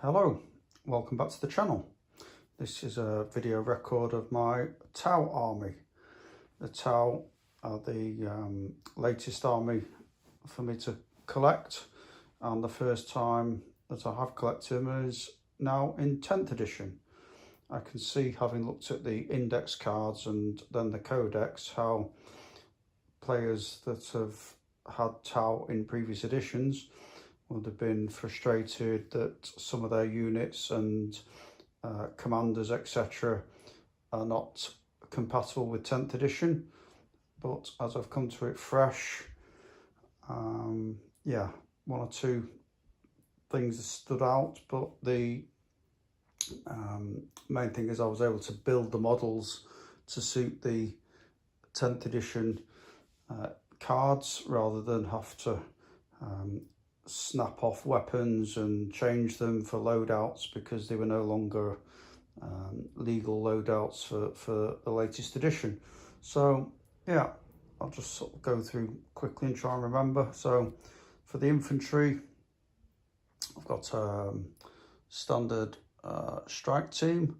Hello, welcome back to the channel. This is a video record of my Tau army. The Tau are the latest army for me to collect, and the first time that I have collected them is now in 10th edition. I can see, having looked at the index cards and then the codex, how players that have had Tau in previous editions would have been frustrated that some of their units and commanders, etc., are not compatible with 10th edition. But as I've come to it fresh, yeah, one or two things that stood out, but the main thing is I was able to build the models to suit the 10th edition cards rather than have to snap off weapons and change them for loadouts because they were no longer legal loadouts for the latest edition. So yeah, I'll just sort of go through quickly and try and remember. So for the infantry, I've got standard strike team,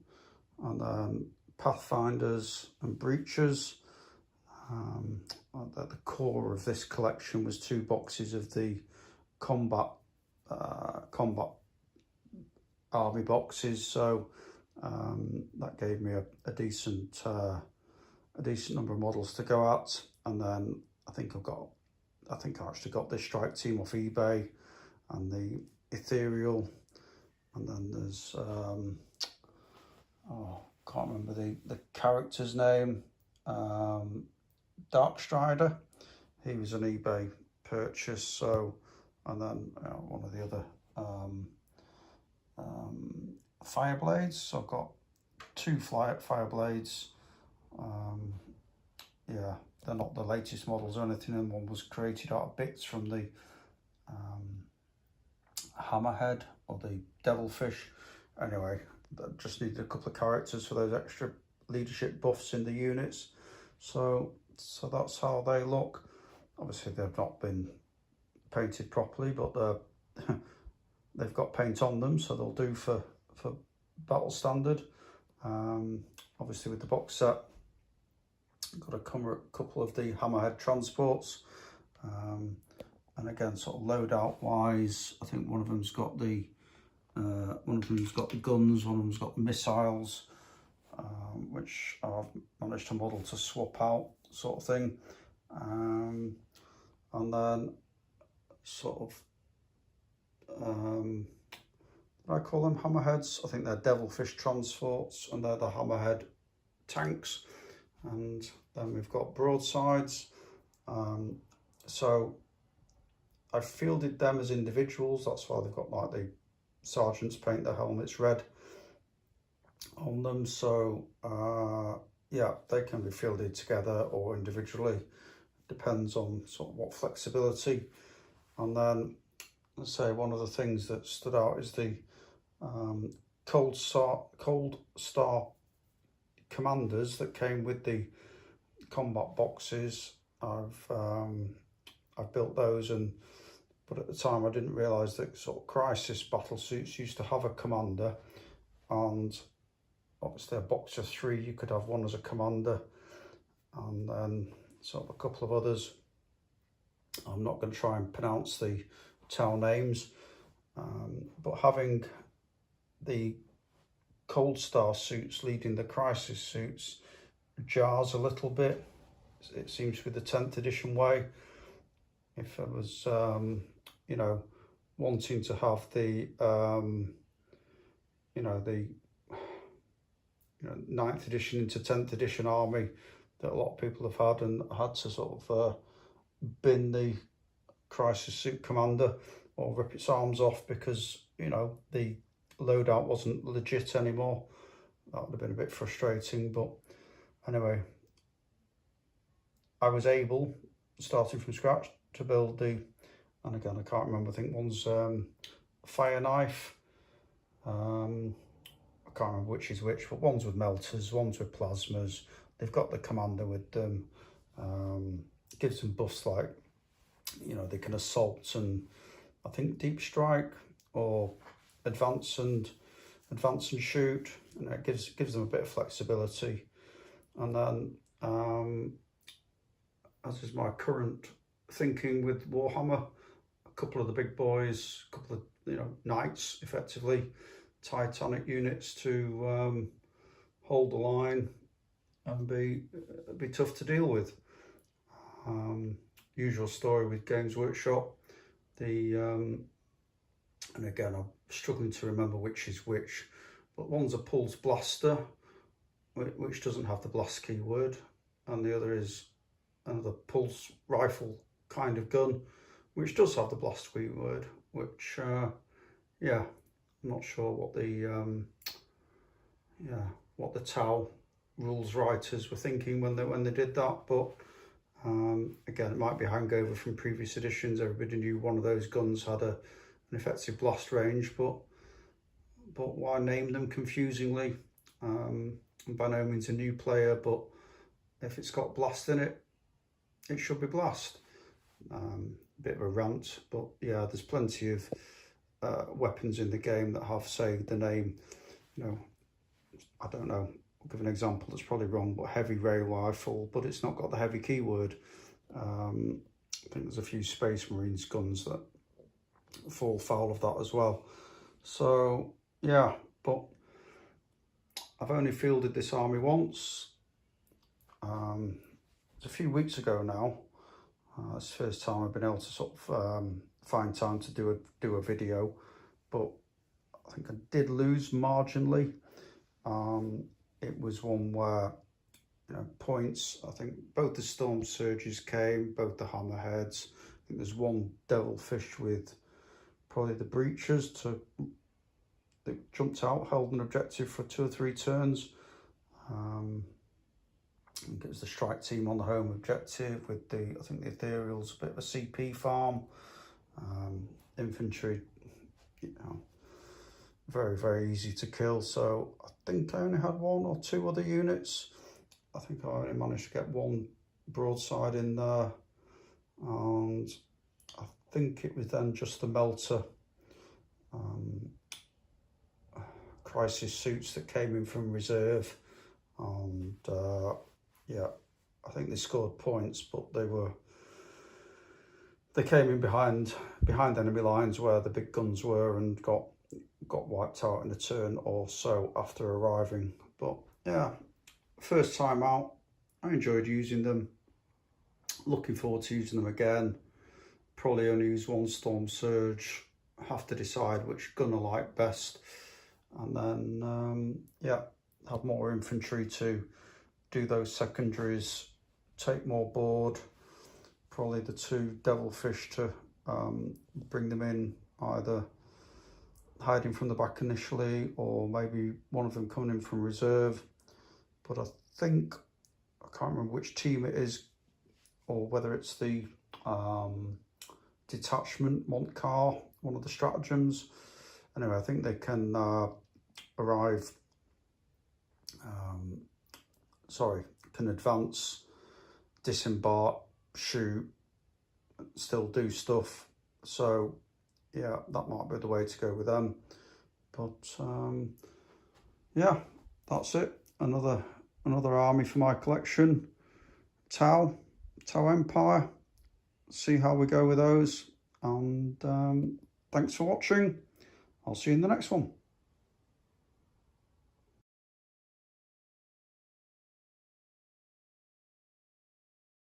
and then pathfinders and breachers. At the core of this collection was 2 boxes of the combat army boxes, so that gave me a decent number of models to go at. And then I think I actually got this strike team off eBay, and the ethereal, and then there's can't remember the character's name, Darkstrider. He was an eBay purchase. So, and then one of the other Fireblades. So I've got 2 Fireblades. Yeah, they're not the latest models or anything, and one was created out of bits from the Hammerhead or the Devilfish. Anyway, I just needed a couple of characters for those extra leadership buffs in the units. So that's how they look. Obviously they've not been painted properly, but they've got paint on them, so they'll do for battle standard. Obviously with the box set, I've got a couple of the Hammerhead transports, and again, sort of loadout wise, I think one of them's got the guns, one of them's got the missiles, which I've managed to model to swap out, sort of thing. And then sort of what do I call them? Hammerheads. I think they're Devilfish transports, and they're the Hammerhead tanks. And then we've got broadsides. So I fielded them as individuals. That's why they've got like the sergeants paint their helmets red on them. So yeah, they can be fielded together or individually, depends on sort of what flexibility. And then let's say one of the things that stood out is the cold star commanders that came with the combat boxes. I've built those, but at the time I didn't realise that sort of crisis battle suits used to have a commander, and obviously a box of 3, you could have one as a commander, and then sort of a couple of others. I'm not going to try and pronounce the Tau names, but having the cold star suits leading the crisis suits jars a little bit, it seems, with the 10th edition way. If I was you know, wanting to have the you know, the 9th edition into 10th edition army that a lot of people have had, and had to sort of bin the crisis suit commander or rip its arms off because, you know, the loadout wasn't legit anymore. That would have been a bit frustrating. But anyway, I was able, starting from scratch, to build the, and again I can't remember, I think one's fire knife, I can't remember which is which, but one's with melters, one's with plasmas. They've got the commander with them. Gives them buffs like, you know, they can assault and I think deep strike, or advance and shoot, and it gives them a bit of flexibility. And then, as is my current thinking with Warhammer, a couple of the big boys, a couple of knights, effectively Titanic units to hold the line and be tough to deal with. Usual story with Games Workshop. And again, I'm struggling to remember which is which, but one's a pulse blaster, which doesn't have the blast keyword, and the other is another pulse rifle kind of gun, which does have the blast keyword. Which, yeah, I'm not sure what the TOW rules writers were thinking when they did that, but again, it might be a hangover from previous editions. Everybody knew one of those guns had an effective blast range, but why name them confusingly? I'm by no means a new player, but if it's got blast in it, it should be blast. Bit of a rant, but yeah, there's plenty of weapons in the game that have, say, the name, I don't know, I'll give an example that's probably wrong, but heavy rail rifle, but it's not got the heavy keyword. I think there's a few Space Marines guns that fall foul of that as well. So yeah, but I've only fielded this army once. It's a few weeks ago now. It's the first time I've been able to sort of find time to do a video, but I think I did lose marginally. It was one where, points, I think both the Storm Surges came, both the Hammerheads. I think there's one Devilfish with probably the Breachers that jumped out, held an objective for 2 or 3 turns. I think it was the strike team on the home objective with I think the Ethereal's a bit of a CP farm. Infantry, very, very easy to kill. So I think I only had 1 or 2 other units. I think I only managed to get 1 broadside in there. And I think it was then just the Melter crisis suits that came in from reserve. And yeah, I think they scored points, but they came in behind enemy lines where the big guns were and got wiped out in a turn or so after arriving. But yeah, first time out, I enjoyed using them. Looking forward to using them again. Probably only use 1 Storm Surge. Have to decide which gun I like best, and then yeah, have more infantry to do those secondaries, take more board. Probably the 2 Devilfish to bring them in, either hiding from the back initially or maybe one of them coming in from reserve. But I think, I can't remember which team it is or whether it's the detachment moniker, one of the stratagems. Anyway, I think they can arrive, can advance, disembark, shoot, still do stuff. So yeah, that might be the way to go with them. But yeah, that's it. Another army for my collection. TOW Empire. See how we go with those. And thanks for watching. I'll see you in the next one.